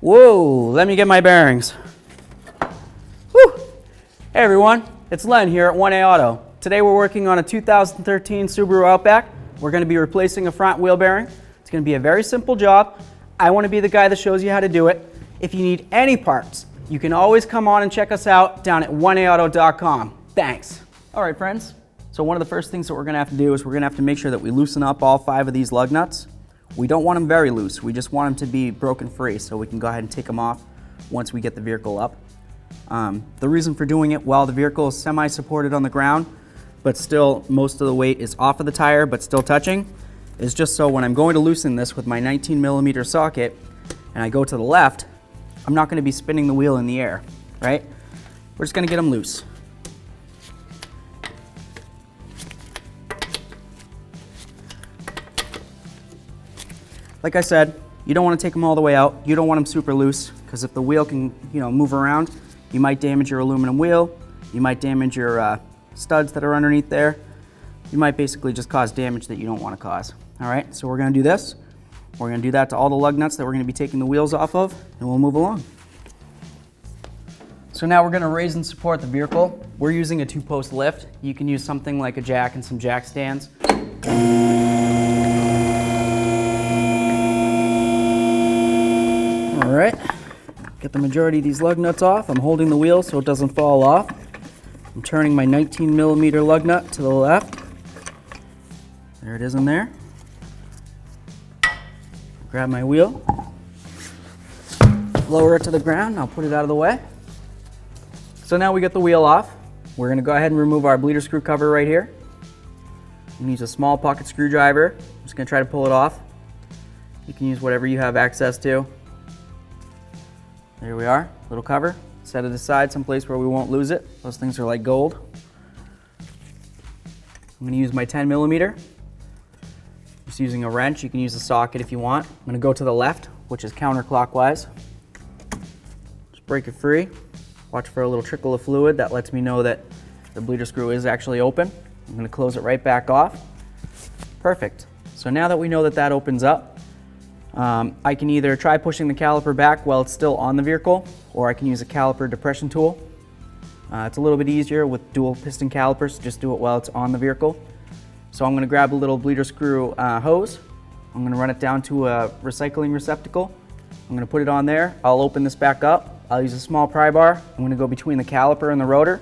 Whoa, let me get my bearings. Woo! Hey everyone, it's Len here at 1A Auto. Today we're working on a 2013 Subaru Outback. We're going to be replacing a front wheel bearing. It's going to be a very simple job. I want to be the guy that shows you how to do it. If you need any parts, you can always come on and check us out down at 1aauto.com. Thanks. All right, friends. So one of the first things that we're going to have to do is we're going to have to make sure that we loosen up all 5 of these lug nuts. We don't want them very loose. We just want them to be broken free so we can go ahead and take them off once we get the vehicle up. The reason for doing it while the vehicle is semi-supported on the ground, but still most of the weight is off of the tire but still touching, is just so when I'm going to loosen this with my 19mm socket and I go to the left, I'm not going to be spinning the wheel in the air, right? We're just going to get them loose. Like I said, you don't want to take them all the way out. You don't want them super loose because if the wheel can, move around, you might damage your aluminum wheel. You might damage your studs that are underneath there. You might basically just cause damage that you don't want to cause. All right, so we're going to do this. We're going to do that to all the lug nuts that we're going to be taking the wheels off of, and we'll move along. So now we're going to raise and support the vehicle. We're using a 2-post lift. You can use something like a jack and some jack stands. All right, get the majority of these lug nuts off. I'm holding the wheel so it doesn't fall off. I'm turning my 19mm lug nut to the left. There it is in there. Grab my wheel, lower it to the ground, I'll put it out of the way. So now we get the wheel off. We're gonna go ahead and remove our bleeder screw cover right here. I'm gonna use a small pocket screwdriver. I'm just gonna try to pull it off. You can use whatever you have access to. There we are, little cover. Set it aside someplace where we won't lose it. Those things are like gold. I'm gonna use my 10mm. Just using a wrench. You can use a socket if you want. I'm gonna go to the left, which is counterclockwise. Just break it free. Watch for a little trickle of fluid. That lets me know that the bleeder screw is actually open. I'm gonna close it right back off. Perfect. So now that we know that that opens up, I can either try pushing the caliper back while it's still on the vehicle, or I can use a caliper depression tool. It's a little bit easier with dual piston calipers to just do it while it's on the vehicle. So I'm going to grab a little bleeder screw hose. I'm going to run it down to a recycling receptacle. I'm going to put it on there. I'll open this back up. I'll use a small pry bar. I'm going to go between the caliper and the rotor.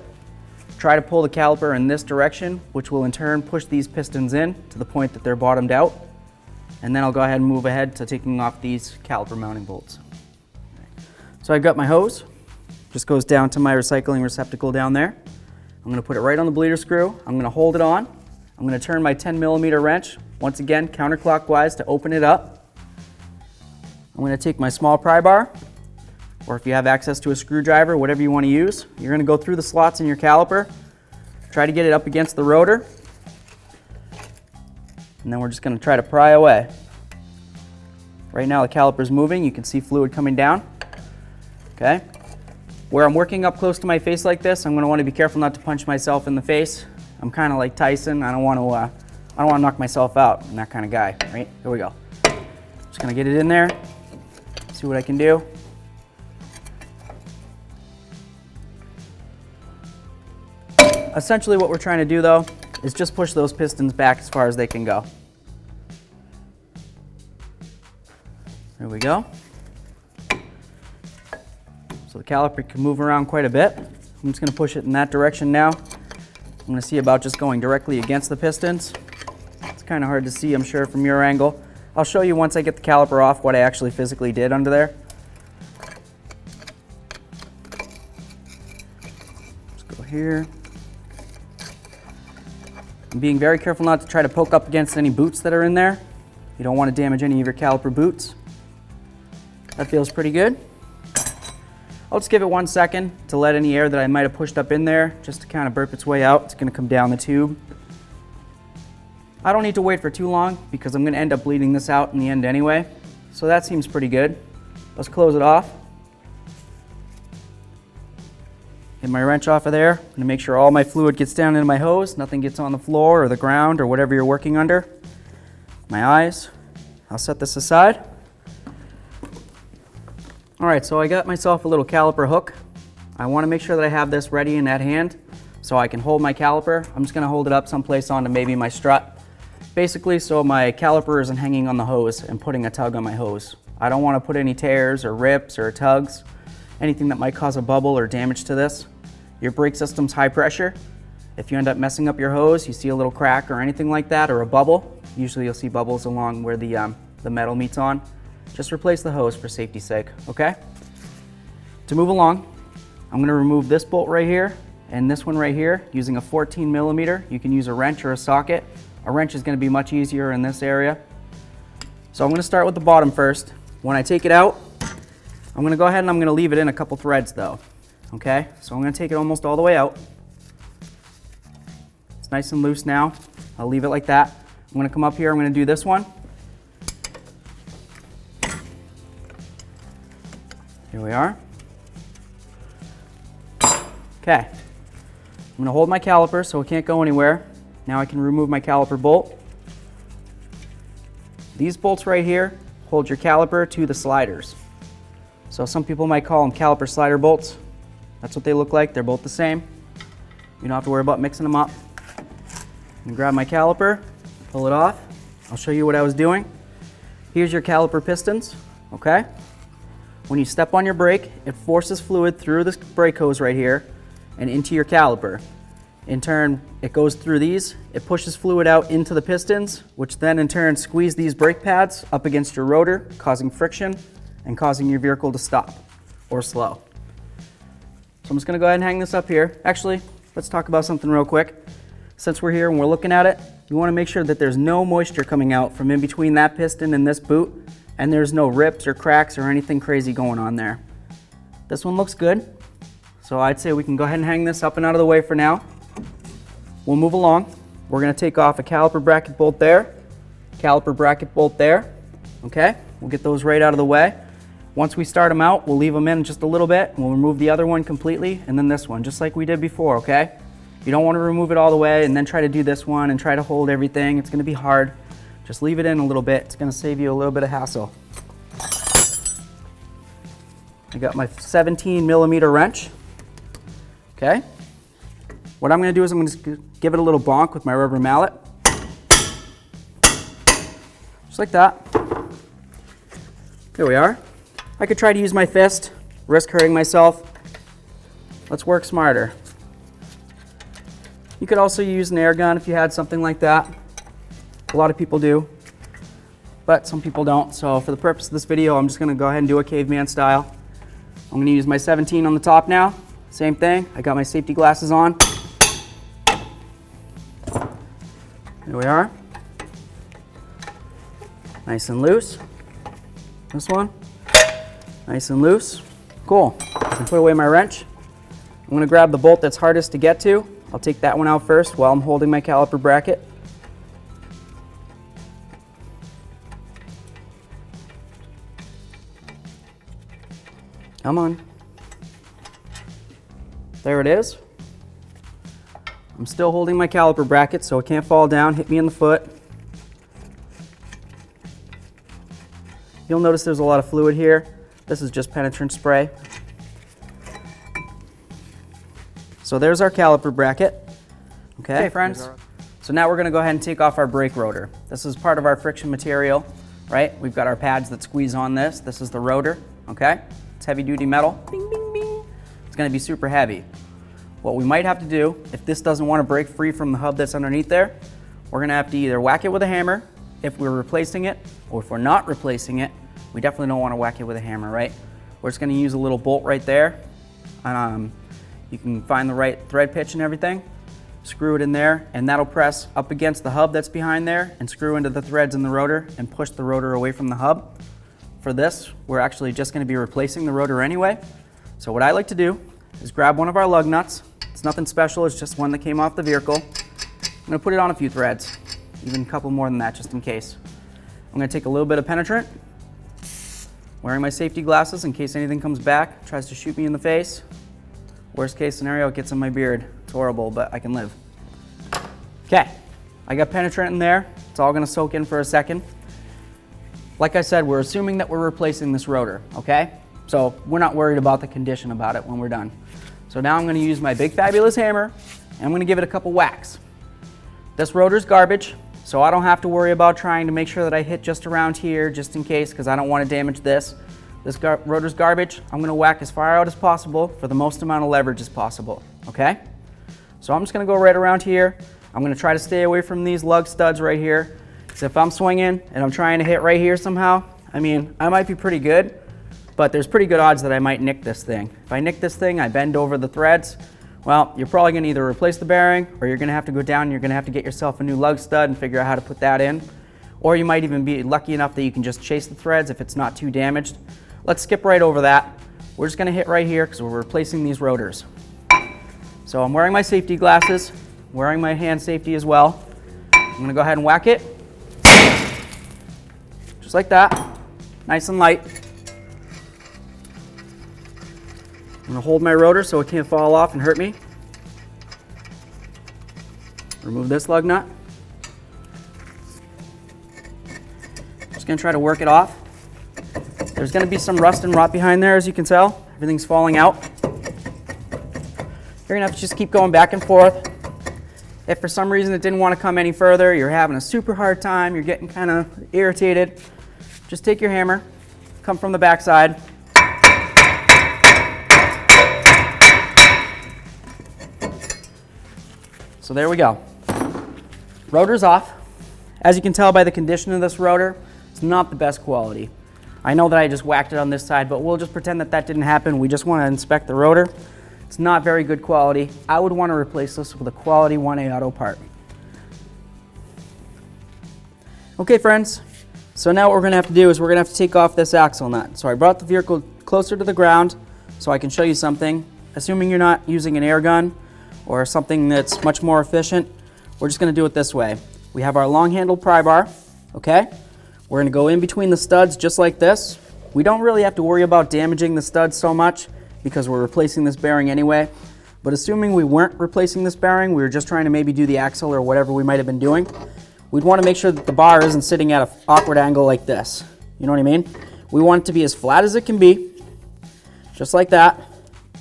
Try to pull the caliper in this direction, which will in turn push these pistons in to the point that they're bottomed out. And then I'll go ahead and move ahead to taking off these caliper mounting bolts. So I've got my hose. Just goes down to my recycling receptacle down there. I'm going to put it right on the bleeder screw. I'm going to hold it on. I'm going to turn my 10mm wrench, once again counterclockwise, to open it up. I'm going to take my small pry bar, or if you have access to a screwdriver, whatever you want to use. You're going to go through the slots in your caliper, try to get it up against the rotor, and then we're just going to try to pry away. Right now the caliper's moving. You can see fluid coming down. Okay. Where I'm working up close to my face like this, I'm going to want to be careful not to punch myself in the face. I'm kind of like Tyson. I don't want to knock myself out. I'm that kind of guy, right? Here we go. Just going to get it in there. See what I can do. Essentially what we're trying to do though is just push those pistons back as far as they can go. There we go. So the caliper can move around quite a bit. I'm just going to push it in that direction now. I'm going to see about just going directly against the pistons. It's kind of hard to see, I'm sure, from your angle. I'll show you once I get the caliper off what I actually physically did under there. Let's go here. I'm being very careful not to try to poke up against any boots that are in there. You don't want to damage any of your caliper boots. That feels pretty good. I'll just give it 1 second to let any air that I might have pushed up in there just to kind of burp its way out. It's going to come down the tube. I don't need to wait for too long because I'm going to end up bleeding this out in the end anyway. So that seems pretty good. Let's close it off. Get my wrench off of there. I'm going to make sure all my fluid gets down into my hose. Nothing gets on the floor or the ground or whatever you're working under. My eyes. I'll set this aside. All right, so I got myself a little caliper hook. I want to make sure that I have this ready in at hand so I can hold my caliper. I'm just going to hold it up someplace onto maybe my strut. Basically, so my caliper isn't hanging on the hose and putting a tug on my hose. I don't want to put any tears or rips or tugs, anything that might cause a bubble or damage to this. Your brake system's high pressure. If you end up messing up your hose, you see a little crack or anything like that, or a bubble, usually you'll see bubbles along where the metal meets on, just replace the hose for safety's sake, okay? To move along, I'm going to remove this bolt right here and this one right here using a 14 millimeter. You can use a wrench or a socket. A wrench is going to be much easier in this area. So I'm going to start with the bottom first. When I take it out, I'm going to go ahead and I'm going to leave it in a couple threads though. Okay, so I'm going to take it almost all the way out. It's nice and loose now. I'll leave it like that. I'm going to come up here, I'm going to do this one. Here we are. Okay, I'm going to hold my caliper so it can't go anywhere. Now I can remove my caliper bolt. These bolts right here hold your caliper to the sliders. So some people might call them caliper slider bolts. That's what they look like. They're both the same. You don't have to worry about mixing them up. I'm going to grab my caliper, pull it off. I'll show you what I was doing. Here's your caliper pistons, okay? When you step on your brake, it forces fluid through this brake hose right here and into your caliper. In turn, it goes through these, it pushes fluid out into the pistons, which then in turn squeeze these brake pads up against your rotor, causing friction and causing your vehicle to stop or slow. So I'm just gonna go ahead and hang this up here. Actually, let's talk about something real quick. Since we're here and we're looking at it, you wanna make sure that there's no moisture coming out from in between that piston and this boot, and there's no rips or cracks or anything crazy going on there. This one looks good, so I'd say we can go ahead and hang this up and out of the way for now. We'll move along. We're going to take off a caliper bracket bolt there, caliper bracket bolt there, okay? We'll get those right out of the way. Once we start them out, we'll leave them in just a little bit, and we'll remove the other one completely, and then this one, just like we did before, okay? You don't want to remove it all the way and then try to do this one and try to hold everything. It's going to be hard. Just leave it in a little bit. It's going to save you a little bit of hassle. I got my 17 millimeter wrench, okay? What I'm going to do is I'm going to give it a little bonk with my rubber mallet. Just like that. There we are. I could try to use my fist, risk hurting myself. Let's work smarter. You could also use an air gun if you had something like that. A lot of people do, but some people don't. So for the purpose of this video, I'm just going to go ahead and do a caveman style. I'm going to use my 17 on the top now. Same thing. I got my safety glasses on. There we are. Nice and loose. This one. Nice and loose. Cool. I can put away my wrench. I'm going to grab the bolt that's hardest to get to. I'll take that one out first while I'm holding my caliper bracket. Come on. There it is. I'm still holding my caliper bracket so it can't fall down, hit me in the foot. You'll notice there's a lot of fluid here. This is just penetrant spray. So there's our caliper bracket. Okay, friends. So now we're going to go ahead and take off our brake rotor. This is part of our friction material, right? We've got our pads that squeeze on this. This is the rotor, okay? It's heavy duty metal. Bing, bing, bing. It's going to be super heavy. What we might have to do, if this doesn't want to break free from the hub that's underneath there, we're going to have to either whack it with a hammer if we're replacing it, or if we're not replacing it, we definitely don't want to whack it with a hammer, right? We're just going to use a little bolt right there. You can find the right thread pitch and everything, screw it in there, and that'll press up against the hub that's behind there and screw into the threads in the rotor and push the rotor away from the hub. For this, we're actually just going to be replacing the rotor anyway. So what I like to do is grab one of our lug nuts. It's nothing special, it's just one that came off the vehicle. I'm going to put it on a few threads, even a couple more than that just in case. I'm going to take a little bit of penetrant, wearing my safety glasses in case anything comes back, tries to shoot me in the face. Worst case scenario, it gets in my beard. It's horrible, but I can live. Okay, I got penetrant in there. It's all going to soak in for a second. Like I said, we're assuming that we're replacing this rotor, okay? So we're not worried about the condition about it when we're done. So now I'm going to use my big fabulous hammer and I'm going to give it a couple whacks. This rotor's garbage, so I don't have to worry about trying to make sure that I hit just around here just in case, because I don't want to damage this. This rotor's garbage. I'm going to whack as far out as possible for the most amount of leverage as possible, okay? So I'm just going to go right around here. I'm going to try to stay away from these lug studs right here. So if I'm swinging and I'm trying to hit right here somehow, I mean, I might be pretty good, but there's pretty good odds that I might nick this thing. If I nick this thing, I bend over the threads, well, you're probably going to either replace the bearing or you're going to have to go down and you're going to have to get yourself a new lug stud and figure out how to put that in. Or you might even be lucky enough that you can just chase the threads if it's not too damaged. Let's skip right over that. We're just going to hit right here because we're replacing these rotors. So I'm wearing my safety glasses, wearing my hand safety as well. I'm going to go ahead and whack it. Just like that. Nice and light. I'm going to hold my rotor so it can't fall off and hurt me. Remove this lug nut. Just going to try to work it off. There's going to be some rust and rot behind there, as you can tell. Everything's falling out. You're going to have to just keep going back and forth. If for some reason it didn't want to come any further, you're having a super hard time, you're getting kind of irritated, just take your hammer, come from the back side. So there we go. Rotor's off. As you can tell by the condition of this rotor, it's not the best quality. I know that I just whacked it on this side, but we'll just pretend that that didn't happen. We just want to inspect the rotor. It's not very good quality. I would want to replace this with a quality 1A auto part. Okay friends, so now what we're going to have to do is we're going to have to take off this axle nut. So I brought the vehicle closer to the ground so I can show you something. Assuming you're not using an air gun or something that's much more efficient, we're just going to do it this way. We have our long handled pry bar, okay? We're going to go in between the studs just like this. We don't really have to worry about damaging the studs so much because we're replacing this bearing anyway. But assuming we weren't replacing this bearing, we were just trying to maybe do the axle or whatever we might have been doing, we'd want to make sure that the bar isn't sitting at an awkward angle like this. You know what I mean? We want it to be as flat as it can be, just like that.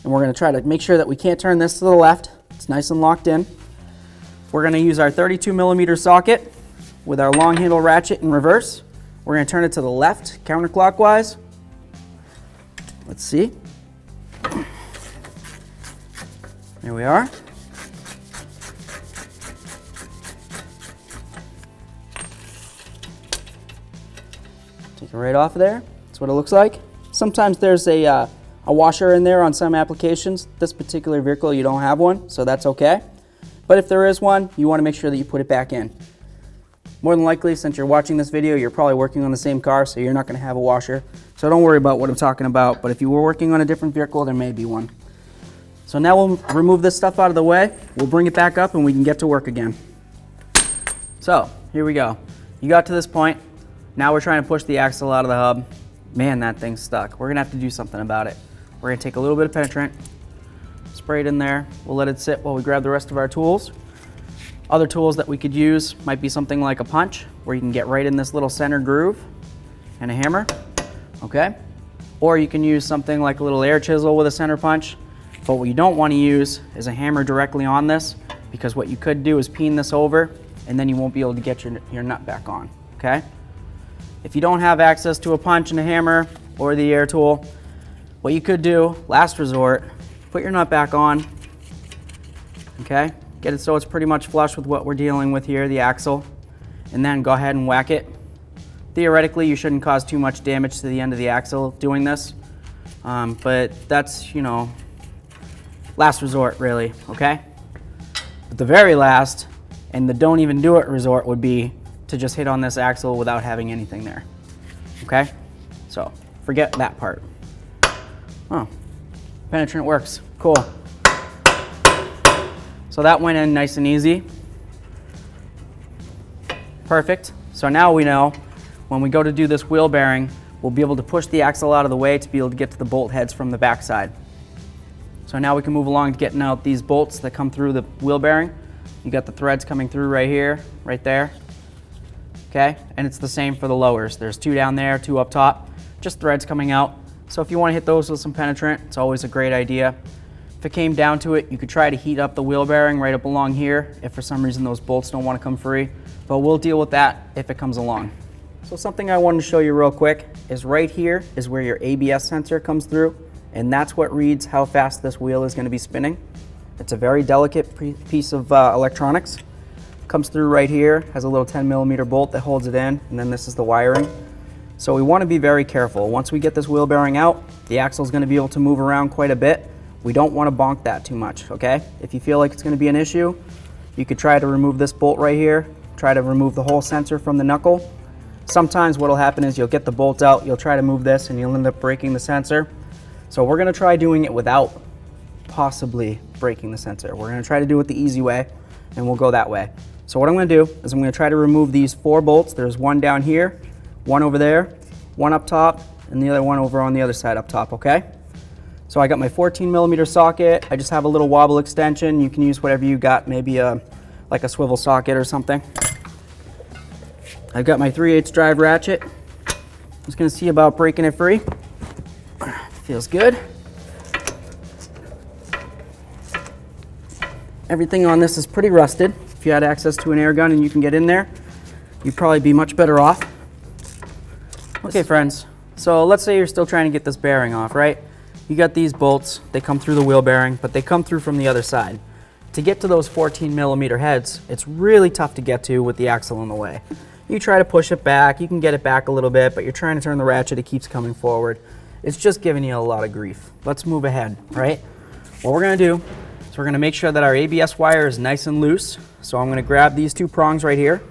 And we're going to try to make sure that we can't turn this to the left. It's nice and locked in. We're going to use our 32mm socket with our long handle ratchet in reverse. We're going to turn it to the left counterclockwise. Let's see. There we are. Take it right off of there. That's what it looks like. Sometimes there's a washer in there on some applications. This particular vehicle, you don't have one, so that's okay. But if there is one, you want to make sure that you put it back in. More than likely, since you're watching this video, you're probably working on the same car, so you're not going to have a washer. So don't worry about what I'm talking about, but if you were working on a different vehicle, there may be one. So now we'll remove this stuff out of the way, we'll bring it back up, and we can get to work again. So, here we go. You got to this point. Now we're trying to push the axle out of the hub. Man, that thing's stuck. We're going to have to do something about it. We're going to take a little bit of penetrant, spray it in there. We'll let it sit while we grab the rest of our tools. Other tools that we could use might be something like a punch, where you can get right in this little center groove, and a hammer, okay? Or you can use something like a little air chisel with a center punch. But what you don't want to use is a hammer directly on this, because what you could do is peen this over, and then you won't be able to get your nut back on, okay? If you don't have access to a punch and a hammer or the air tool, what you could do, last resort, put your nut back on, okay? Get it so it's pretty much flush with what we're dealing with here, the axle, and then go ahead and whack it. Theoretically, you shouldn't cause too much damage to the end of the axle doing this, but that's, you know, last resort really, okay? But the very last, and the don't even do it resort, would be to just hit on this axle without having anything there, okay? So forget that part. Oh, penetrant works, cool. So that went in nice and easy. Perfect. So now we know when we go to do this wheel bearing, we'll be able to push the axle out of the way to be able to get to the bolt heads from the back side. So now we can move along to getting out these bolts that come through the wheel bearing. You got the threads coming through right here, right there. Okay, and it's the same for the lowers. There's two down there, two up top, just threads coming out. So if you want to hit those with some penetrant, it's always a great idea. If it came down to it, you could try to heat up the wheel bearing right up along here if for some reason those bolts don't want to come free, but we'll deal with that if it comes along. So something I wanted to show you real quick is right here is where your ABS sensor comes through, and that's what reads how fast this wheel is going to be spinning. It's a very delicate piece of electronics. Comes through right here, has a little 10mm bolt that holds it in, and then this is the wiring. So we want to be very careful. Once we get this wheel bearing out, the axle is going to be able to move around quite a bit. We don't want to bonk that too much, okay? If you feel like it's going to be an issue, you could try to remove this bolt right here, try to remove the whole sensor from the knuckle. Sometimes what will happen is you'll get the bolt out, you'll try to move this, and you'll end up breaking the sensor. So we're going to try doing it without possibly breaking the sensor. We're going to try to do it the easy way, and we'll go that way. So what I'm going to do is I'm going to try to remove these 4 bolts. There's one down here, one over there, one up top, and the other one over on the other side up top, okay? So I got my 14mm socket. I just have a little wobble extension. You can use whatever you got, maybe like a swivel socket or something. I've got my 3/8 drive ratchet. I'm just gonna see about breaking it free. Feels good. Everything on this is pretty rusted. If you had access to an air gun and you can get in there, you'd probably be much better off. Okay, friends, so let's say you're still trying to get this bearing off, right? You got these bolts, they come through the wheel bearing, but they come through from the other side. To get to those 14mm heads, it's really tough to get to with the axle in the way. You try to push it back, you can get it back a little bit, but you're trying to turn the ratchet, it keeps coming forward. It's just giving you a lot of grief. Let's move ahead, right? What we're gonna do is we're gonna make sure that our ABS wire is nice and loose. So I'm gonna grab these 2 prongs right here.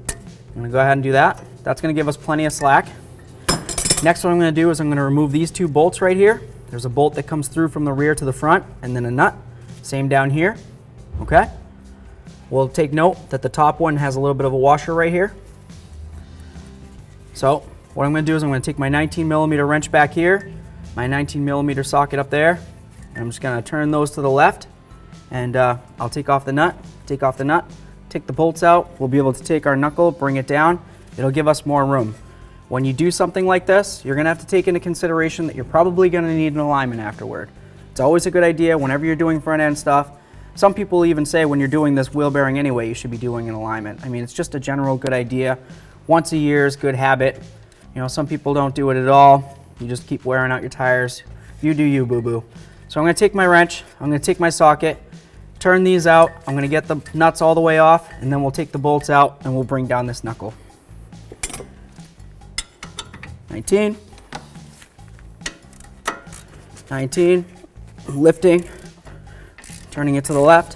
I'm gonna go ahead and do that. That's gonna give us plenty of slack. Next, what I'm going to do is I'm going to remove these 2 bolts right here. There's a bolt that comes through from the rear to the front, and then a nut. Same down here, okay? We'll take note that the top one has a little bit of a washer right here. So what I'm going to do is I'm going to take my 19mm wrench back here, my 19mm socket up there, and I'm just going to turn those to the left, and I'll take off the nut, take the bolts out. We'll be able to take our knuckle, bring it down. It'll give us more room. When you do something like this, you're going to have to take into consideration that you're probably going to need an alignment afterward. It's always a good idea whenever you're doing front end stuff. Some people even say when you're doing this wheel bearing anyway, you should be doing an alignment. I mean, it's just a general good idea. Once a year is good habit. You know, some people don't do it at all. You just keep wearing out your tires. You do you, boo-boo. So I'm going to take my wrench, I'm going to take my socket, turn these out, I'm going to get the nuts all the way off, and then we'll take the bolts out and we'll bring down this knuckle. 19, lifting, turning it to the left.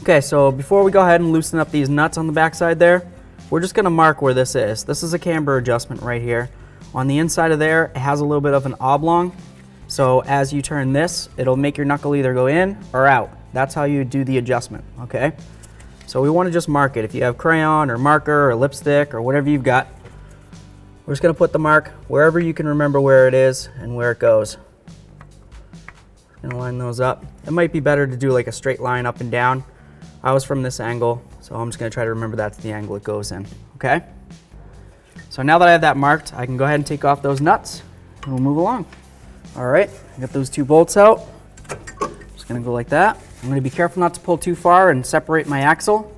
Okay, so before we go ahead and loosen up these nuts on the backside there, we're just gonna mark where this is. This is a camber adjustment right here. On the inside of there, it has a little bit of an oblong. So as you turn this, it'll make your knuckle either go in or out. That's how you do the adjustment, okay? So we want to just mark it. If you have crayon or marker or lipstick or whatever you've got, we're just going to put the mark wherever you can remember where it is and where it goes. Just going to line those up. It might be better to do like a straight line up and down. I was from this angle, so I'm just going to try to remember that's the angle it goes in, okay? So now that I have that marked, I can go ahead and take off those nuts and we'll move along. All right, I got those 2 bolts out. Just going to go like that. I'm going to be careful not to pull too far and separate my axle.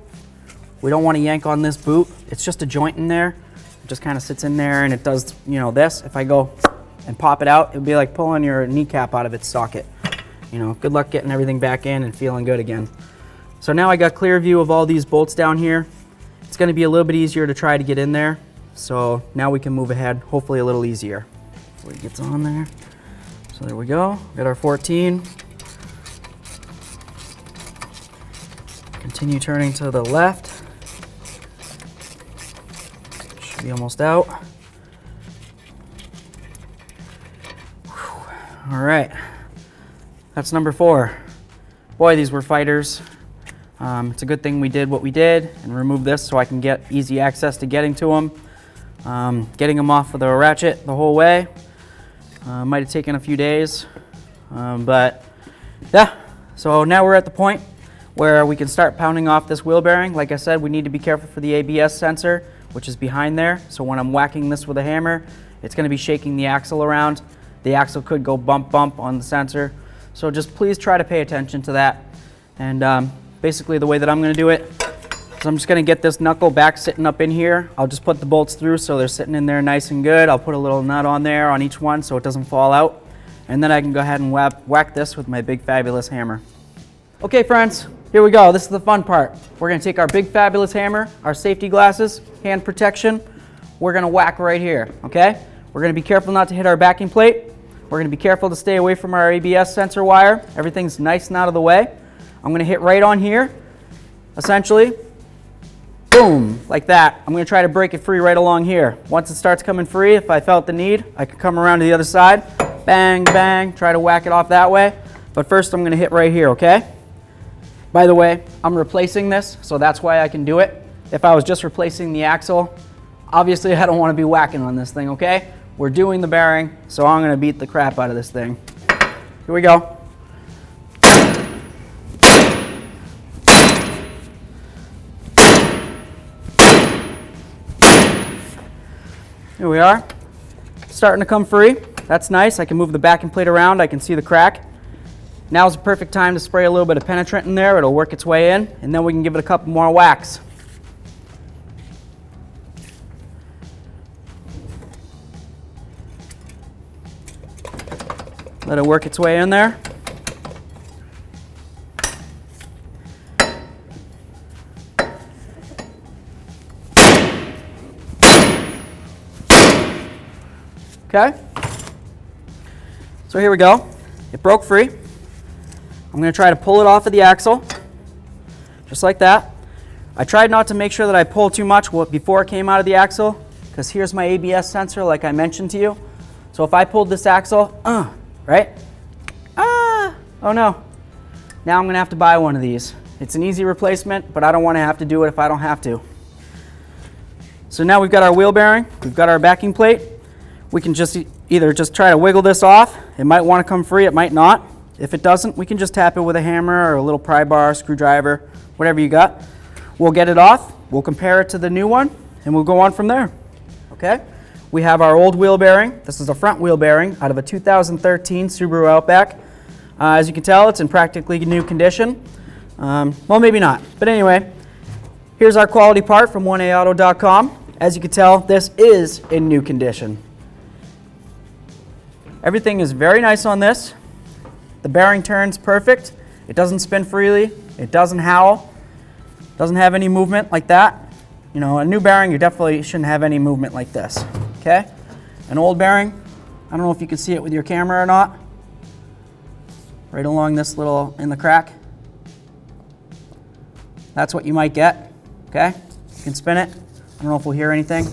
We don't want to yank on this boot. It's just a joint in there. It just kind of sits in there and it does, you know, this. If I go and pop it out, it would be like pulling your kneecap out of its socket. You know, good luck getting everything back in and feeling good again. So now I got clear view of all these bolts down here. It's going to be a little bit easier to try to get in there. So now we can move ahead, hopefully a little easier. So it gets on there. So there we go. Got our 14. Continue turning to the left. Should be almost out. All right, that's number 4. Boy, these were fighters. It's a good thing we did what we did and removed this so I can get easy access to getting to them. Getting them off of the ratchet the whole way might have taken a few days, but yeah. So now we're at the point where we can start pounding off this wheel bearing. Like I said, we need to be careful for the ABS sensor. which is behind there. So when I'm whacking this with a hammer, it's going to be shaking the axle around. The axle could go bump bump on the sensor. So just please try to pay attention to that. And basically the way that I'm going to do it is I'm just going to get this knuckle back sitting up in here. I'll just put the bolts through so they're sitting in there nice and good. I'll put a little nut on there on each one so it doesn't fall out. And then I can go ahead and whack this with my big fabulous hammer. Okay friends, here we go. This is the fun part. We're going to take our big fabulous hammer, our safety glasses, hand protection. We're going to whack right here, okay? We're going to be careful not to hit our backing plate. We're going to be careful to stay away from our ABS sensor wire. Everything's nice and out of the way. I'm going to hit right on here, essentially. Boom, like that. I'm going to try to break it free right along here. Once it starts coming free, if I felt the need, I could come around to the other side. Bang, bang, try to whack it off that way. But first I'm going to hit right here, okay? By the way, I'm replacing this, so that's why I can do it. If I was just replacing the axle, obviously I don't want to be whacking on this thing, okay? We're doing the bearing, so I'm going to beat the crap out of this thing. Here we go. Here we are. Starting to come free. That's nice. I can move the backing plate around. I can see the crack. Now's the perfect time to spray a little bit of penetrant in there. It'll work its way in, and then we can give it a couple more whacks. Let it work its way in there. Okay, so here we go. It broke free. I'm going to try to pull it off of the axle, just like that. I tried not to make sure that I pull too much before it came out of the axle, because here's my ABS sensor like I mentioned to you. So if I pulled this axle, right? Oh no. Now I'm going to have to buy one of these. It's an easy replacement, but I don't want to have to do it if I don't have to. So now we've got our wheel bearing, we've got our backing plate. We can just either try to wiggle this off. It might want to come free, it might not. If it doesn't, we can just tap it with a hammer or a little pry bar, screwdriver, whatever you got. We'll get it off, we'll compare it to the new one, and we'll go on from there. Okay? We have our old wheel bearing. This is a front wheel bearing out of a 2013 Subaru Outback. As you can tell, it's in practically new condition. Well, maybe not. But anyway, here's our quality part from 1aauto.com. As you can tell, this is in new condition. Everything is very nice on this. The bearing turns perfect. It doesn't spin freely. It doesn't howl. Doesn't have any movement like that. You know, a new bearing, you definitely shouldn't have any movement like this. Okay? An old bearing, I don't know if you can see it with your camera or not. Right along this little, in the crack. That's what you might get. Okay? You can spin it. I don't know if we'll hear anything.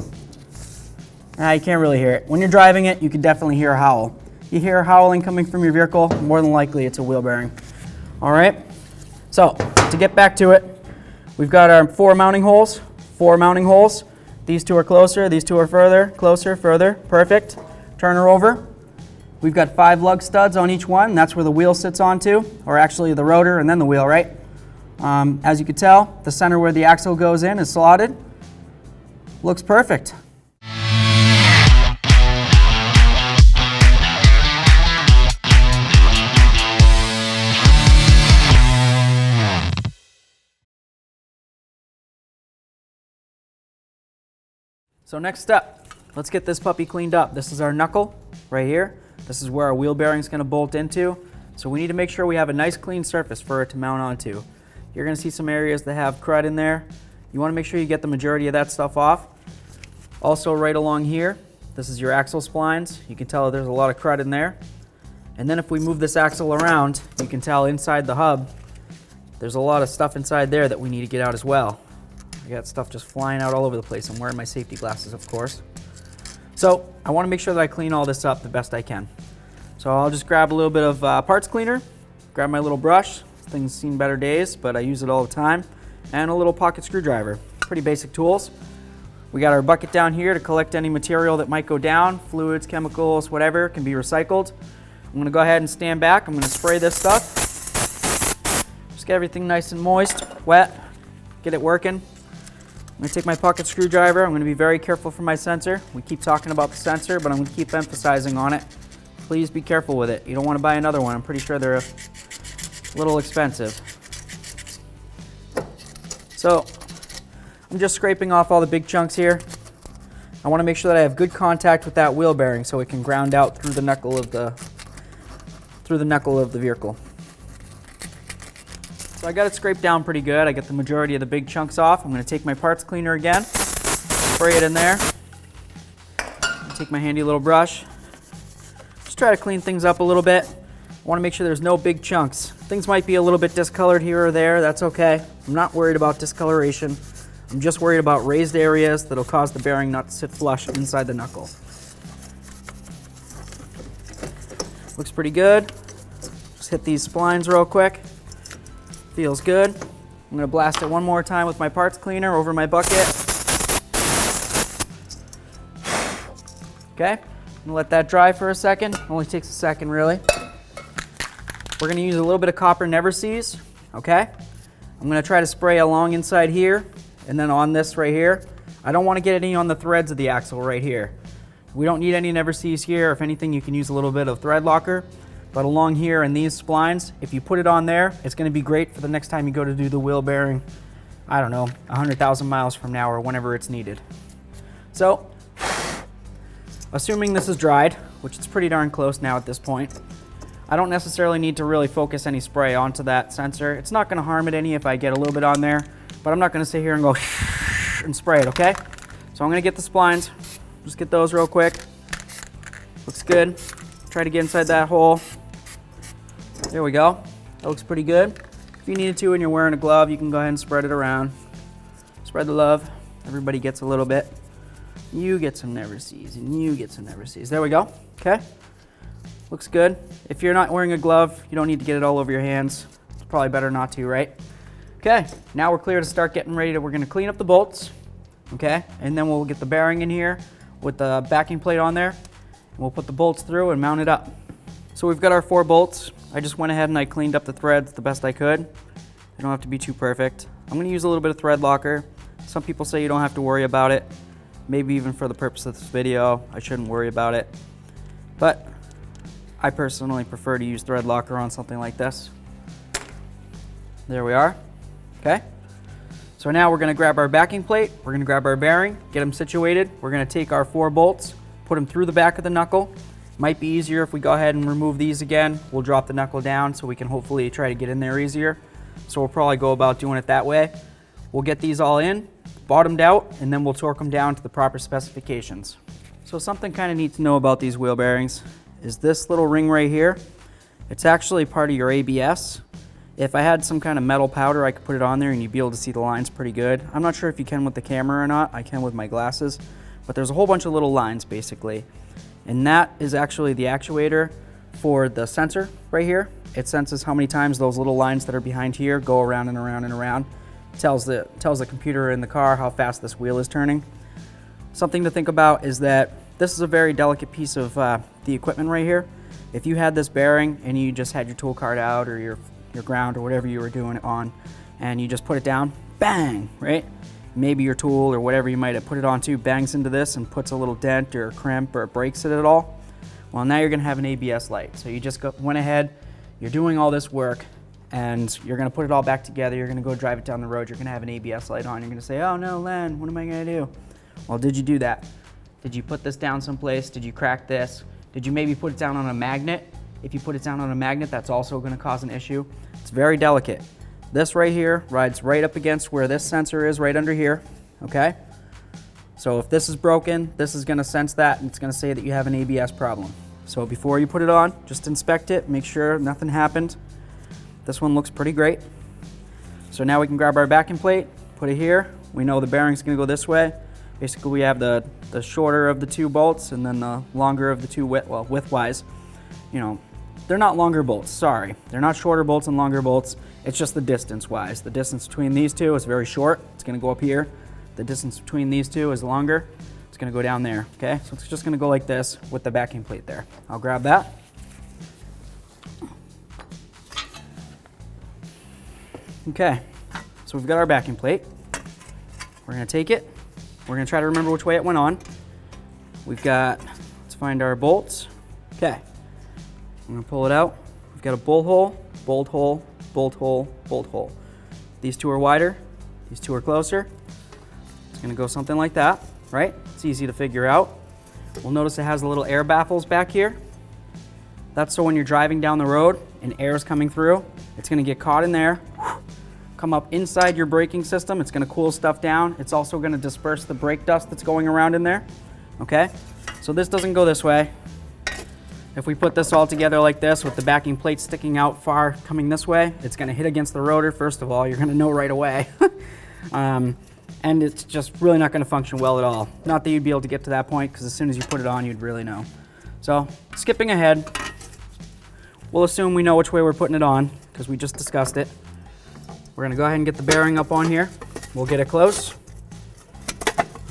You can't really hear it. When you're driving it, you can definitely hear a howl. You hear howling coming from your vehicle, more than likely it's a wheel bearing. All right, so to get back to it, we've got our four mounting holes. These two are closer, these two are further, closer, further, perfect. Turn her over. We've got 5 lug studs on each one. That's where the wheel sits onto, or actually the rotor and then the wheel, right? As you can tell, the center where the axle goes in is slotted. Looks perfect. So next step, let's get this puppy cleaned up. This is our knuckle right here. This is where our wheel bearing is going to bolt into. So we need to make sure we have a nice clean surface for it to mount onto. You're going to see some areas that have crud in there. You want to make sure you get the majority of that stuff off. Also right along here, this is your axle splines. You can tell there's a lot of crud in there. And then if we move this axle around, you can tell inside the hub, there's a lot of stuff inside there that we need to get out as well. I got stuff just flying out all over the place. I'm wearing my safety glasses, of course. So I want to make sure that I clean all this up the best I can. So I'll just grab a little bit of parts cleaner, grab my little brush. This thing's seen better days, but I use it all the time. And a little pocket screwdriver. Pretty basic tools. We got our bucket down here to collect any material that might go down, fluids, chemicals, whatever, can be recycled. I'm going to go ahead and stand back. I'm going to spray this stuff. Just get everything nice and moist, wet, get it working. going to take my pocket screwdriver. I'm going to be very careful for my sensor. We keep talking about the sensor, but I'm going to keep emphasizing on it. Please be careful with it. You don't want to buy another one. I'm pretty sure they're a little expensive. So I'm just scraping off all the big chunks here. I want to make sure that I have good contact with that wheel bearing so it can ground out through the knuckle of the vehicle. So I got it scraped down pretty good. I get the majority of the big chunks off. I'm going to take my parts cleaner again, spray it in there. Take my handy little brush. Just try to clean things up a little bit. I want to make sure there's no big chunks. Things might be a little bit discolored here or there. That's okay. I'm not worried about discoloration. I'm just worried about raised areas that'll cause the bearing not to sit flush inside the knuckle. Looks pretty good. Just hit these splines real quick. Feels good. I'm going to blast it one more time with my parts cleaner over my bucket. Okay, I'm going to let that dry for a second. It only takes a second, really. We're going to use a little bit of copper never seize. Okay, I'm going to try to spray along inside here and then on this right here. I don't want to get any on the threads of the axle right here. We don't need any never seize here. If anything, you can use a little bit of thread locker. But along here in these splines, if you put it on there, it's going to be great for the next time you go to do the wheel bearing, I don't know, 100,000 miles from now or whenever it's needed. So, assuming this is dried, which it's pretty darn close now at this point, I don't necessarily need to really focus any spray onto that sensor. It's not going to harm it any if I get a little bit on there, but I'm not going to sit here and go and spray it, okay? So I'm going to get the splines, just get those real quick. Looks good. Try to get inside that hole. There we go. That looks pretty good. If you needed to and you're wearing a glove, you can go ahead and spread it around. Spread the love. Everybody gets a little bit. You get some never seize and you get some never seize. There we go. Okay. Looks good. If you're not wearing a glove, you don't need to get it all over your hands. It's probably better not to, right? Okay. Now we're clear to start getting ready to, we're going to clean up the bolts. Okay. And then we'll get the bearing in here with the backing plate on there. And we'll put the bolts through and mount it up. So we've got our 4 bolts. I just went ahead and I cleaned up the threads the best I could. They don't have to be too perfect. I'm going to use a little bit of thread locker. Some people say you don't have to worry about it. Maybe even for the purpose of this video, I shouldn't worry about it. But I personally prefer to use thread locker on something like this. There we are. Okay. So now we're going to grab our backing plate. We're going to grab our bearing, get them situated. We're going to take our 4 bolts, put them through the back of the knuckle. Might be easier if we go ahead and remove these again. We'll drop the knuckle down so we can hopefully try to get in there easier. So we'll probably go about doing it that way. We'll get these all in, bottomed out, and then we'll torque them down to the proper specifications. So something kind of neat to know about these wheel bearings is this little ring right here. It's actually part of your ABS. If I had some kind of metal powder, I could put it on there and you'd be able to see the lines pretty good. I'm not sure if you can with the camera or not. I can with my glasses, but there's a whole bunch of little lines basically. And that is actually the actuator for the sensor right here. It senses how many times those little lines that are behind here go around and around and around. It tells the computer in the car how fast this wheel is turning. Something to think about is that this is a very delicate piece of the equipment right here. If you had this bearing and you just had your tool cart out or your ground or whatever you were doing it on, and you just put it down, bang, right? Maybe your tool or whatever you might have put it onto bangs into this and puts a little dent or a crimp or breaks it at all. Well, now you're going to have an ABS light. So you just went ahead, you're doing all this work, and you're going to put it all back together. You're going to go drive it down the road. You're going to have an ABS light on. You're going to say, oh no, Len, what am I going to do? Well, did you do that? Did you put this down someplace? Did you crack this? Did you maybe put it down on a magnet? If you put it down on a magnet, that's also going to cause an issue. It's very delicate. This right here rides right up against where this sensor is, right under here, okay? So if this is broken, this is gonna sense that and it's gonna say that you have an ABS problem. So before you put it on, just inspect it, make sure nothing happened. This one looks pretty great. So now we can grab our backing plate, put it here. We know the bearing's gonna go this way. Basically we have the shorter of the 2 bolts and then the longer of the 2 width-wise. You know, they're not longer bolts, sorry. They're not shorter bolts and longer bolts. It's just the distance-wise. The distance between these 2 is very short. It's gonna go up here. The distance between these 2 is longer. It's gonna go down there, okay? So it's just gonna go like this with the backing plate there. I'll grab that. Okay, so we've got our backing plate. We're We're gonna take it. We're gonna try to remember which way it went on. We've got, let's find our bolts. Okay, I'm gonna pull it out. We've got a bolt hole, bolt hole, bolt hole, bolt hole. These two are wider, these two are closer. It's gonna go something like that, right? It's easy to figure out. We'll notice it has the little air baffles back here. That's so when you're driving down the road and air is coming through, it's gonna get caught in there, come up inside your braking system. It's gonna cool stuff down. It's also gonna disperse the brake dust that's going around in there, okay? So this doesn't go this way. If we put this all together like this with the backing plate sticking out far coming this way, it's gonna hit against the rotor. First of all, you're gonna know right away. And it's just really not gonna function well at all. Not that you'd be able to get to that point, because as soon as you put it on, you'd really know. So skipping ahead, we'll assume we know which way we're putting it on, because we just discussed it. We're gonna go ahead and get the bearing up on here. We'll get it close.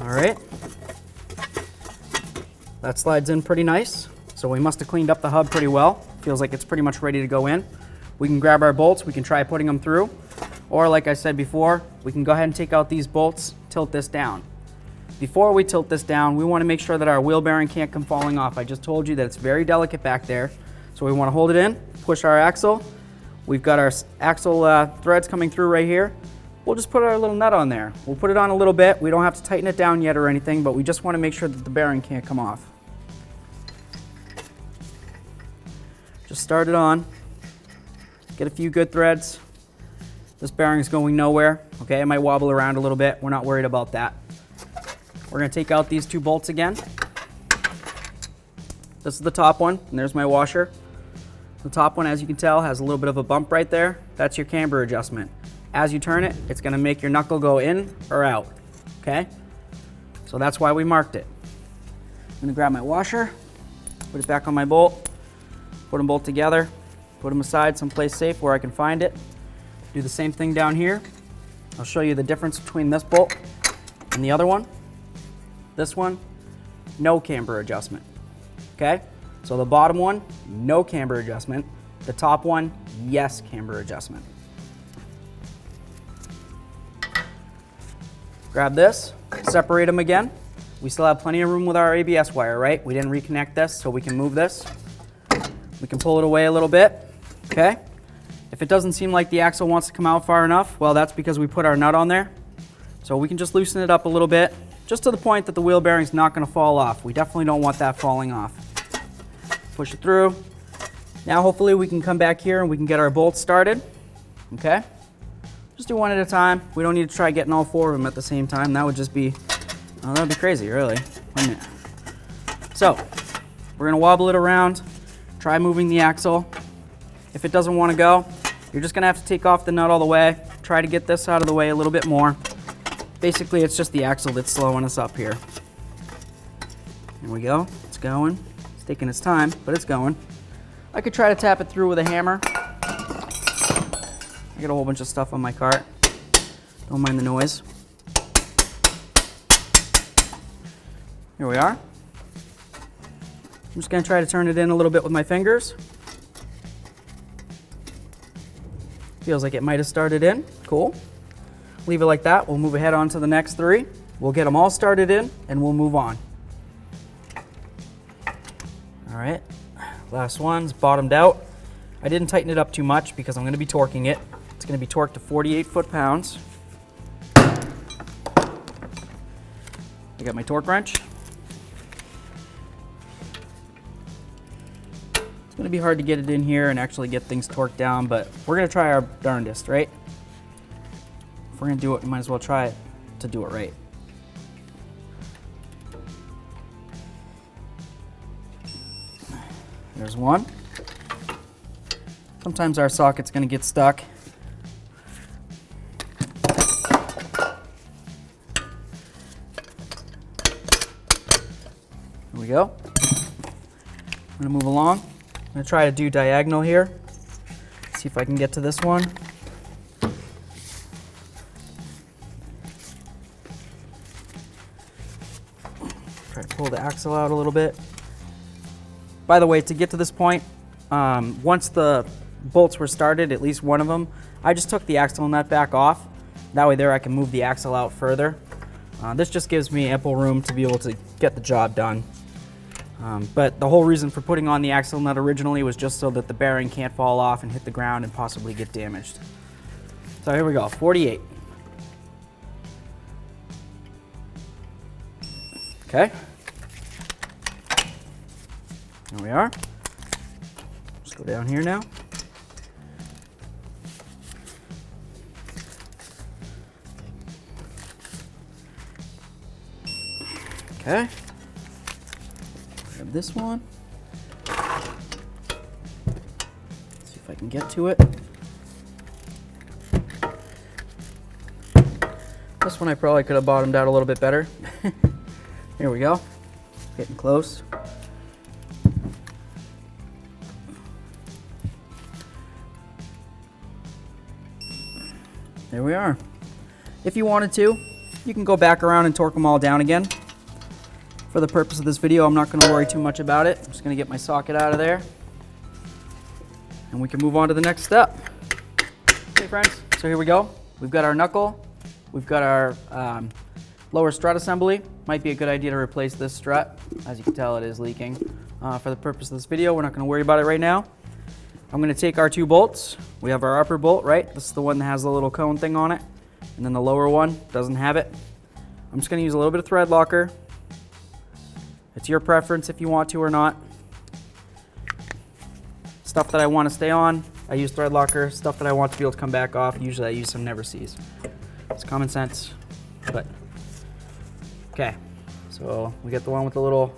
All right. That slides in pretty nice. So we must have cleaned up the hub pretty well. Feels like it's pretty much ready to go in. We can grab our bolts, we can try putting them through. Or like I said before, we can go ahead and take out these bolts, tilt this down. Before we tilt this down, we wanna make sure that our wheel bearing can't come falling off. I just told you that it's very delicate back there. So we wanna hold it in, push our axle. We've got our axle threads coming through right here. We'll just put our little nut on there. We'll put it on a little bit. We don't have to tighten it down yet or anything, but we just wanna make sure that the bearing can't come off. Just start it on, get a few good threads. This bearing's going nowhere, okay? It might wobble around a little bit. We're not worried about that. We're gonna take out these two bolts again. This is the top one, and there's my washer. The top one, as you can tell, has a little bit of a bump right there. That's your camber adjustment. As you turn it, it's gonna make your knuckle go in or out, okay? So that's why we marked it. I'm gonna grab my washer, put it back on my bolt, put them both together, put them aside someplace safe where I can find it. Do the same thing down here. I'll show you the difference between this bolt and the other one. This one, no camber adjustment, okay? So the bottom one, no camber adjustment. The top one, yes camber adjustment. Grab this, separate them again. We still have plenty of room with our ABS wire, right? We didn't reconnect this, so we can move this. We can pull it away a little bit, okay? If it doesn't seem like the axle wants to come out far enough, well, that's because we put our nut on there. So we can just loosen it up a little bit, just to the point that the wheel bearing's not gonna fall off. We definitely don't want that falling off. Push it through. Now hopefully we can come back here and we can get our bolts started, okay? Just do one at a time. We don't need to try getting all four of them at the same time. That would just be, oh, that would be crazy, really, wouldn't it? So, we're gonna wobble it around, try moving the axle. If it doesn't wanna go, you're just gonna have to take off the nut all the way, try to get this out of the way a little bit more. Basically, it's just the axle that's slowing us up here. Here we go, it's going. It's taking its time, but it's going. I could try to tap it through with a hammer. I got a whole bunch of stuff on my cart. Don't mind the noise. Here we are. I'm just gonna try to turn it in a little bit with my fingers. Feels like it might have started in. Cool. Leave it like that. We'll move ahead on to the next three. We'll get them all started in and we'll move on. All right, last one's bottomed out. I didn't tighten it up too much because I'm gonna be torquing it. It's gonna be torqued to 48 foot-pounds. I got my torque wrench. It's gonna be hard to get it in here and actually get things torqued down, but we're gonna try our darndest, right? If we're gonna do it, we might as well try it to do it right. There's one. Sometimes our socket's gonna get stuck. Here we go. I'm gonna move along. I'm gonna try to do diagonal here. See if I can get to this one. Try to pull the axle out a little bit. By the way, to get to this point, once the bolts were started, at least one of them, I just took the axle nut back off. That way there I can move the axle out further. This just gives me ample room to be able to get the job done. But the whole reason for putting on the axle nut originally was just so that the bearing can't fall off and hit the ground and possibly get damaged. So here we go, 48. Okay. There we are. Let's go down here now. Okay. Grab this one. See if I can get to it. This one I probably could have bottomed out a little bit better. Here we go. Getting close. There we are. If you wanted to, you can go back around and torque them all down again. For the purpose of this video, I'm not going to worry too much about it. I'm just going to get my socket out of there. And we can move on to the next step. Okay, friends, so here we go. We've got our knuckle. We've got our lower strut assembly. Might be a good idea to replace this strut. As you can tell, it is leaking. For the purpose of this video, we're not going to worry about it right now. I'm going to take our 2 bolts. We have our upper bolt, right? This is the one that has the little cone thing on it. And then the lower one doesn't have it. I'm just going to use a little bit of thread locker. It's your preference if you want to or not. Stuff that I want to stay on, I use thread locker. Stuff that I want to be able to come back off, usually I use some never sees. It's common sense, but okay. So we get the one with the little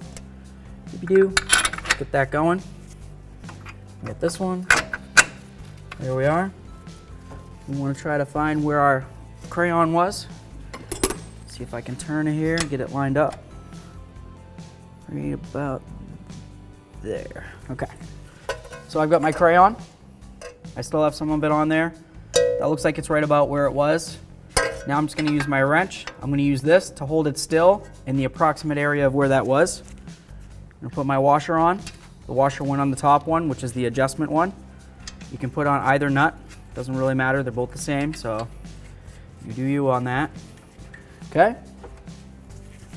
doopy-doo. Get that going. Get this one. There we are. We want to try to find where our crayon was. See if I can turn it here and get it lined up. Right about there. Okay. So I've got my crayon. I still have some of it on there. That looks like it's right about where it was. Now I'm just going to use my wrench. I'm going to use this to hold it still in the approximate area of where that was. I'm going to put my washer on. The washer went on the top one, which is the adjustment one. You can put on either nut. Doesn't really matter. They're both the same, so you do you on that. Okay.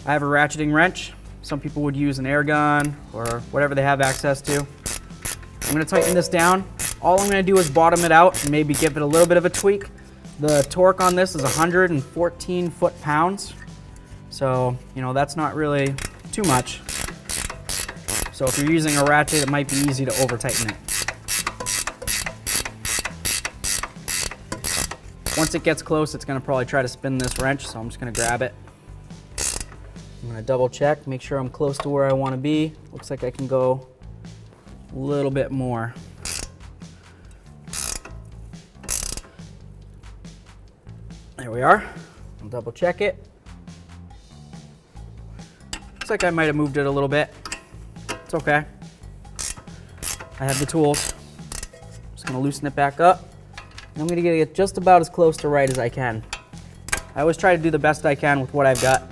I have a ratcheting wrench. Some people would use an air gun or whatever they have access to. I'm going to tighten this down. All I'm going to do is bottom it out and maybe give it a little bit of a tweak. The torque on this is 114 foot-pounds. So, you know, that's not really too much. So if you're using a ratchet, it might be easy to over-tighten it. Once it gets close, it's going to probably try to spin this wrench, so I'm just going to grab it. I'm going to double check, make sure I'm close to where I want to be. Looks like I can go a little bit more. There we are. I'll double check it. Looks like I might have moved it a little bit. It's okay. I have the tools. Just going to loosen it back up. And I'm going to get it just about as close to right as I can. I always try to do the best I can with what I've got.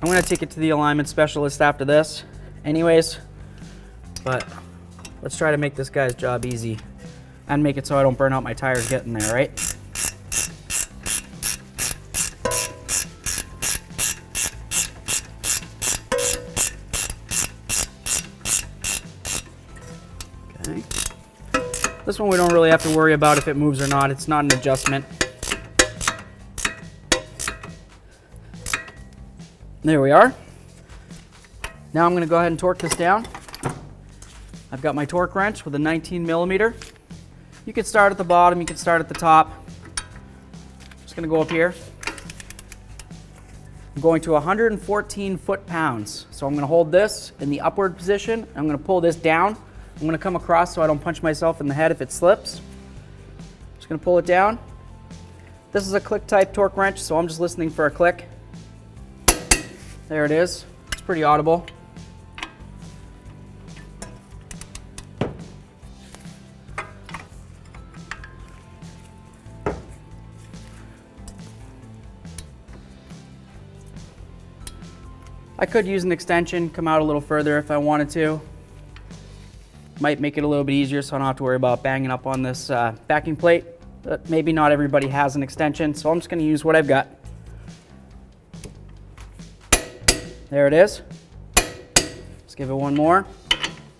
I'm going to take it to the alignment specialist after this anyways, but let's try to make this guy's job easy and make it so I don't burn out my tires getting there, right? Okay. This one we don't really have to worry about if it moves or not. It's not an adjustment. There we are. Now I'm going to go ahead and torque this down. I've got my torque wrench with a 19 millimeter. You can start at the bottom, you can start at the top. Just going to go up here. I'm going to 114 foot-pounds. So I'm going to hold this in the upward position. I'm going to pull this down. I'm going to come across so I don't punch myself in the head if it slips. Just going to pull it down. This is a click type torque wrench, so I'm just listening for a click. There it is. It's pretty audible. I could use an extension, come out a little further if I wanted to. Might make it a little bit easier so I don't have to worry about banging up on this backing plate. But maybe not everybody has an extension, so I'm just going to use what I've got. there it is. Let's give it one more.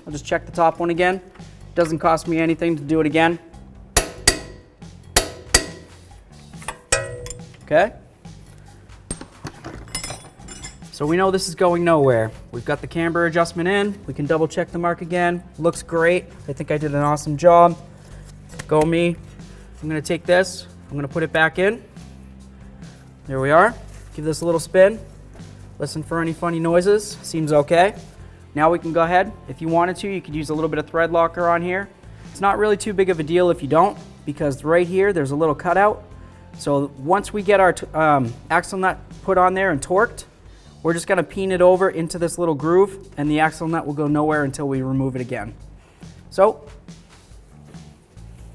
I'll just check the top one again. Doesn't cost me anything to do it again. Okay. So we know this is going nowhere. We've got the camber adjustment in. We can double check the mark again. Looks great. I think I did an awesome job. Go me. I'm gonna take this, I'm gonna put it back in. There we are. Give this a little spin. Listen for any funny noises. Seems okay. Now we can go ahead. If you wanted to, you could use a little bit of thread locker on here. It's not really too big of a deal if you don't, because right here there's a little cutout. So once we get our axle nut put on there and torqued, we're just gonna peen it over into this little groove, and the axle nut will go nowhere until we remove it again. So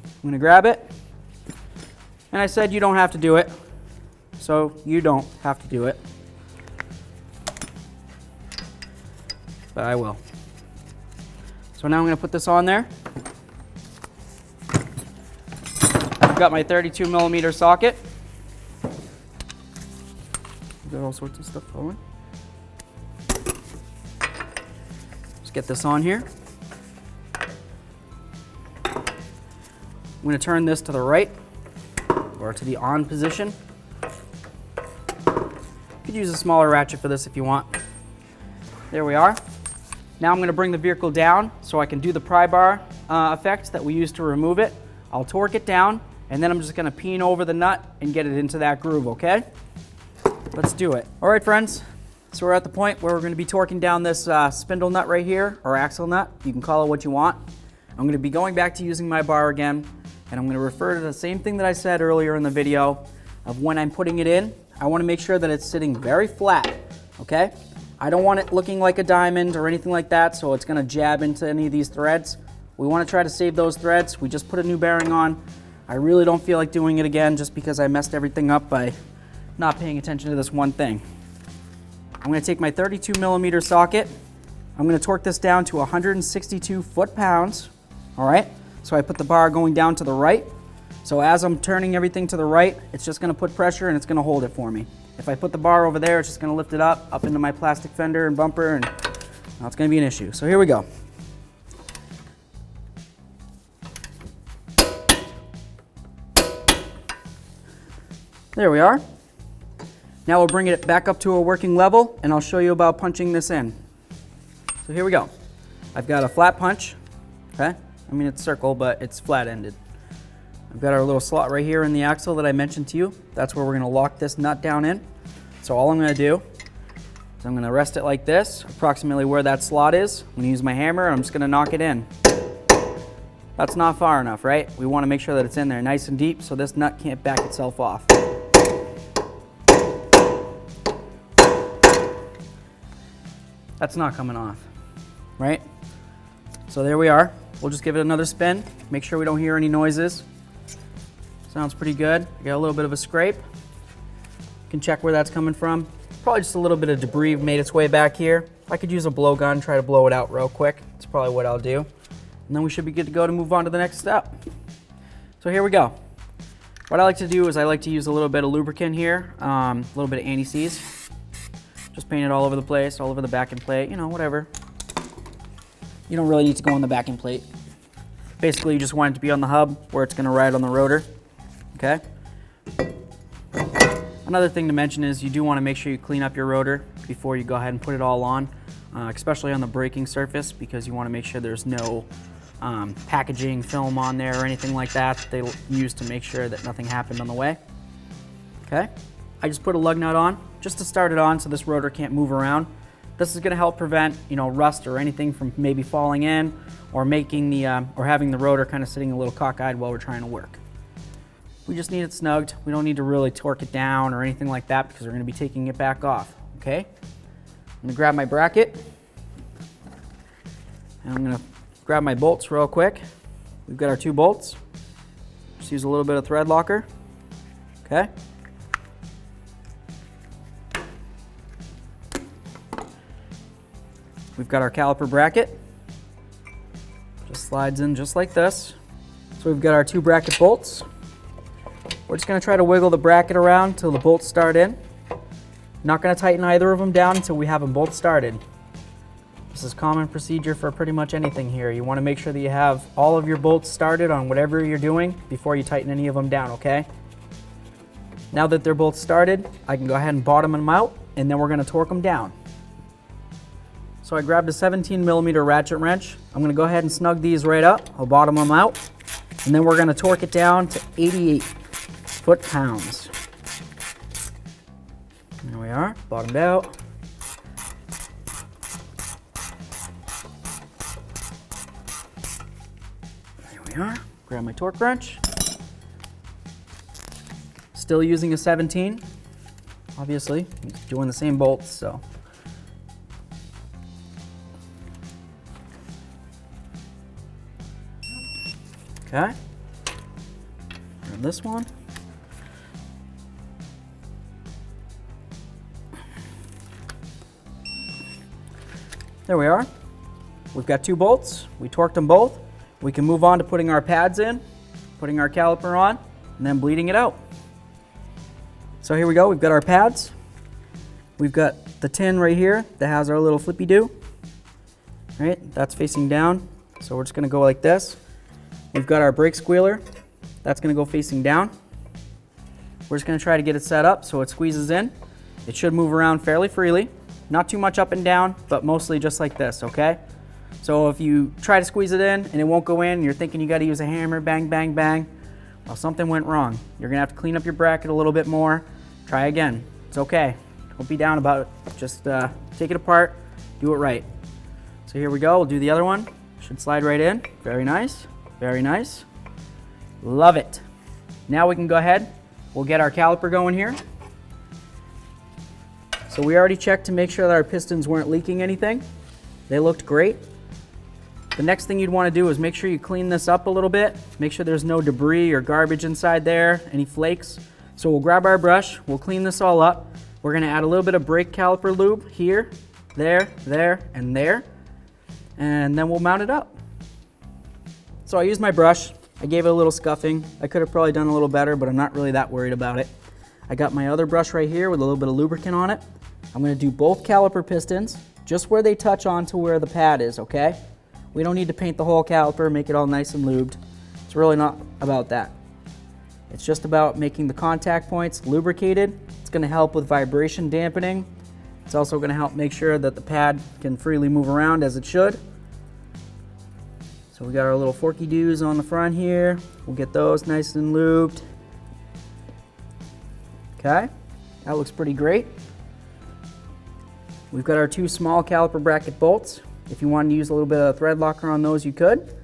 I'm gonna grab it. And I said you don't have to do it, so you don't have to do it. But I will. So now I'm gonna put this on there. I've got my 32mm socket. Got all sorts of stuff going. Let's get this on here. I'm gonna turn this to the right, or to the on position. You could use a smaller ratchet for this if you want. There we are. Now I'm going to bring the vehicle down so I can do the pry bar effect that we used to remove it. I'll torque it down, and then I'm just going to peen over the nut and get it into that groove, okay? Let's do it. All right, friends. So we're at the point where we're going to be torquing down this spindle nut right here, or axle nut. You can call it what you want. I'm going to be going back to using my bar again, and I'm going to refer to the same thing that I said earlier in the video of when I'm putting it in. I want to make sure that it's sitting very flat, okay? I don't want it looking like a diamond or anything like that, so it's going to jab into any of these threads. We want to try to save those threads. We just put a new bearing on. I really don't feel like doing it again just because I messed everything up by not paying attention to this one thing. I'm going to take my 32mm socket. I'm going to torque this down to 162 foot-pounds, all right? So I put the bar going down to the right. So as I'm turning everything to the right, it's just going to put pressure and it's going to hold it for me. If I put the bar over there, it's just going to lift it up into my plastic fender and bumper, and now it's going to be an issue. So here we go. There we are. Now we'll bring it back up to a working level, and I'll show you about punching this in. So here we go. I've got a flat punch, okay? I mean, it's circle, but it's flat-ended. I've got our little slot right here in the axle that I mentioned to you. That's where we're gonna lock this nut down in. So all I'm gonna do is I'm gonna rest it like this, approximately where that slot is. I'm gonna use my hammer, and I'm just gonna knock it in. That's not far enough, right? We wanna make sure that it's in there nice and deep so this nut can't back itself off. That's not coming off, right? So there we are. We'll just give it another spin. Make sure we don't hear any noises. Sounds pretty good. I got a little bit of a scrape. You can check where that's coming from. Probably just a little bit of debris made its way back here. I could use a blowgun, try to blow it out real quick. That's probably what I'll do. And then we should be good to go to move on to the next step. So here we go. What I like to do is I like to use a little bit of lubricant here, a little bit of anti-seize. Just paint it all over the place, all over the backing plate, you know, whatever. You don't really need to go on the backing plate. Basically, you just want it to be on the hub where it's gonna ride on the rotor, okay? Another thing to mention is you do wanna make sure you clean up your rotor before you go ahead and put it all on, especially on the braking surface, because you wanna make sure there's no packaging film on there or anything like that they use to make sure that nothing happened on the way, okay? I just put a lug nut on just to start it on so this rotor can't move around. This is going to help prevent, you know, rust or anything from maybe falling in or making the or having the rotor kind of sitting a little cockeyed while we're trying to work. We just need it snugged. We don't need to really torque it down or anything like that because we're going to be taking it back off. Okay. I'm going to grab my bracket and I'm going to grab my bolts real quick. We've got our 2 bolts. Just use a little bit of thread locker. Okay. We've got our caliper bracket. Just slides in just like this. So we've got our 2 bracket bolts. We're just going to try to wiggle the bracket around till the bolts start in. Not going to tighten either of them down until we have them both started. This is common procedure for pretty much anything here. You want to make sure that you have all of your bolts started on whatever you're doing before you tighten any of them down, okay? Now that they're both started, I can go ahead and bottom them out, and then we're going to torque them down. So I grabbed a 17mm ratchet wrench. I'm going to go ahead and snug these right up. I'll bottom them out, and then we're going to torque it down to 88 foot-pounds. There we are, bottomed out. There we are. Grab my torque wrench. Still using a 17, obviously, doing the same bolts, so. Okay, grab this one. There we are. We've got 2 bolts. We torqued them both. We can move on to putting our pads in, putting our caliper on, and then bleeding it out. So here we go, we've got our pads. We've got the tin right here that has our little flippy-do. Right, that's facing down. So we're just gonna go like this. We've got our brake squealer. That's gonna go facing down. We're just gonna try to get it set up so it squeezes in. It should move around fairly freely. Not too much up and down, but mostly just like this, okay? So if you try to squeeze it in and it won't go in, and you're thinking you gotta use a hammer, bang, bang, bang, well, something went wrong. You're gonna have to clean up your bracket a little bit more. Try again, it's okay. Don't be down about it. Just take it apart, do it right. So here we go, we'll do the other one. Should slide right in, very nice, very nice. Love it. Now we can go ahead, we'll get our caliper going here. So we already checked to make sure that our pistons weren't leaking anything. They looked great. The next thing you'd want to do is make sure you clean this up a little bit. Make sure there's no debris or garbage inside there, any flakes. So we'll grab our brush, we'll clean this all up. We're going to add a little bit of brake caliper lube here, there, and there. And then we'll mount it up. So I used my brush. I gave it a little scuffing. I could have probably done a little better, but I'm not really that worried about it. I got my other brush right here with a little bit of lubricant on it. I'm going to do both caliper pistons, just where they touch on to where the pad is, okay? We don't need to paint the whole caliper, make it all nice and lubed. It's really not about that. It's just about making the contact points lubricated. It's going to help with vibration dampening. It's also going to help make sure that the pad can freely move around as it should. So we got our little forky doos on the front here. We'll get those nice and lubed. Okay, that looks pretty great. We've got our 2 small caliper bracket bolts. If you wanted to use a little bit of thread locker on those, you could.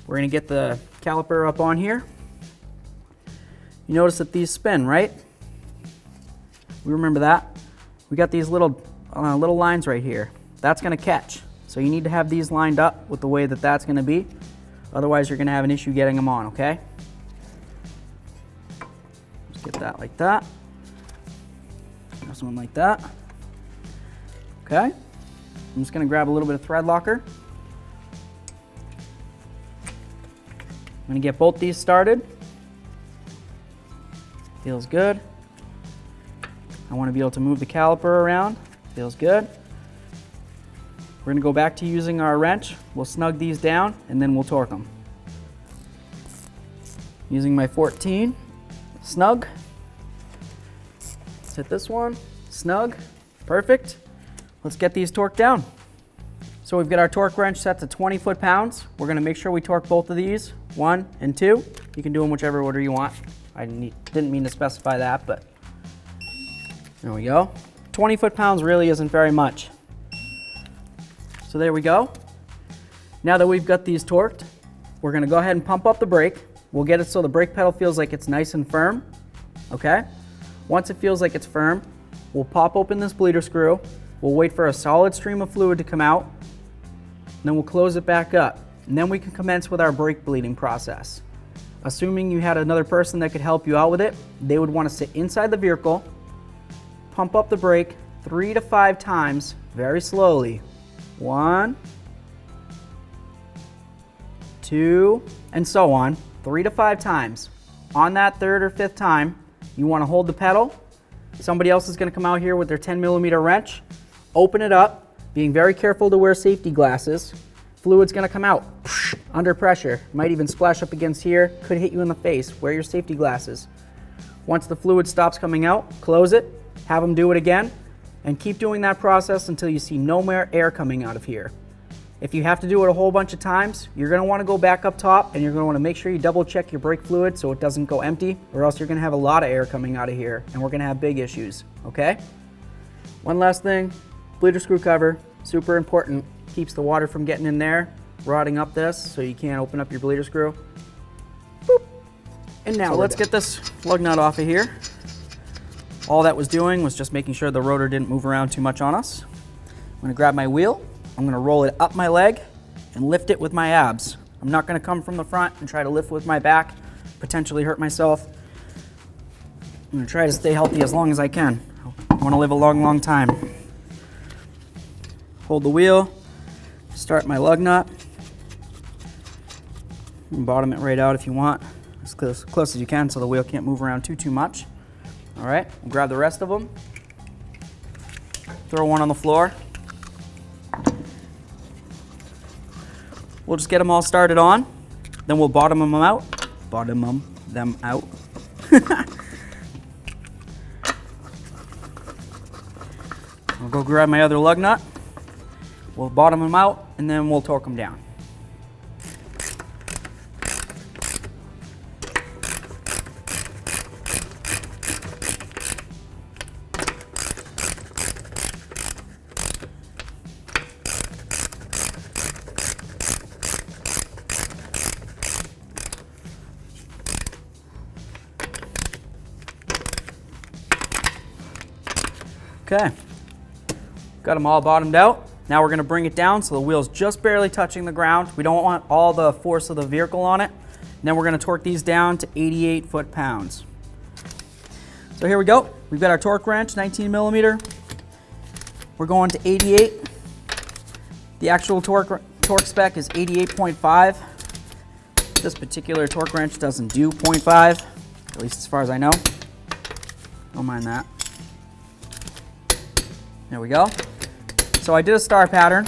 We're going to get the caliper up on here. You notice that these spin, right? We remember that. We got these little lines right here. That's going to catch. So you need to have these lined up with the way that that's going to be. Otherwise, you're going to have an issue getting them on, okay? Just get that like that. This one like that. Okay. I'm just going to grab a little bit of thread locker. I'm going to get both these started. Feels good. I want to be able to move the caliper around. Feels good. We're going to go back to using our wrench. We'll snug these down and then we'll torque them. Using my 14, snug. Let's hit this one, snug, perfect. Let's get these torqued down. So we've got our torque wrench set to 20 foot-pounds. We're going to make sure we torque both of these, 1 and 2. You can do them whichever order you want. I didn't mean to specify that, but there we go. 20 foot-pounds really isn't very much. So there we go. Now that we've got these torqued, we're going to go ahead and pump up the brake. We'll get it so the brake pedal feels like it's nice and firm. Okay? Once it feels like it's firm, we'll pop open this bleeder screw. We'll wait for a solid stream of fluid to come out, and then we'll close it back up. And then we can commence with our brake bleeding process. Assuming you had another person that could help you out with it, they would want to sit inside the vehicle, pump up the brake 3 to 5 times very slowly. 1, 2, and so on, 3 to 5 times. On that 3rd or 5th time, you want to hold the pedal, Somebody else is going to come out here with their 10mm wrench, open it up, being very careful to wear safety glasses. Fluid's going to come out under pressure. Might even splash up against here, could hit you in the face. Wear your safety glasses. Once the fluid stops coming out, close it, have them do it again, and keep doing that process until you see no more air coming out of here. If you have to do it a whole bunch of times, you're going to want to go back up top and you're going to want to make sure you double check your brake fluid so it doesn't go empty, or else you're going to have a lot of air coming out of here and we're going to have big issues, okay? One last thing, bleeder screw cover, super important, keeps the water from getting in there, rotting up this so you can't open up your bleeder screw. Boop. And now let's get this lug nut off of here. All that was doing was just making sure the rotor didn't move around too much on us. I'm going to grab my wheel. I'm going to roll it up my leg and lift it with my abs. I'm not going to come from the front and try to lift with my back, potentially hurt myself. I'm going to try to stay healthy as long as I can. I want to live a long, long time. Hold the wheel, start my lug nut. You can bottom it right out if you want, as close as you can so the wheel can't move around too much. All right, we'll grab the rest of them. Throw one on the floor. We'll just get them all started on, then we'll bottom them out. Bottom them out. I'll go grab my other lug nut. We'll bottom them out, and then we'll torque them down. Okay, got them all bottomed out. Now we're going to bring it down so the wheel's just barely touching the ground. We don't want all the force of the vehicle on it. And then we're going to torque these down to 88 foot-pounds. So here we go. We've got our torque wrench, 19mm. We're going to 88. The actual torque spec is 88.5. This particular torque wrench doesn't do 0.5, at least as far as I know. Don't mind that. There we go. So I did a star pattern.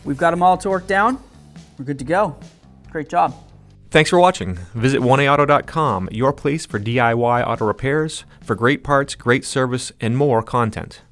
We've got them all torqued down. We're good to go. Great job. Thanks for watching. Visit 1aauto.com, your place for DIY auto repairs, for great parts, great service, and more content.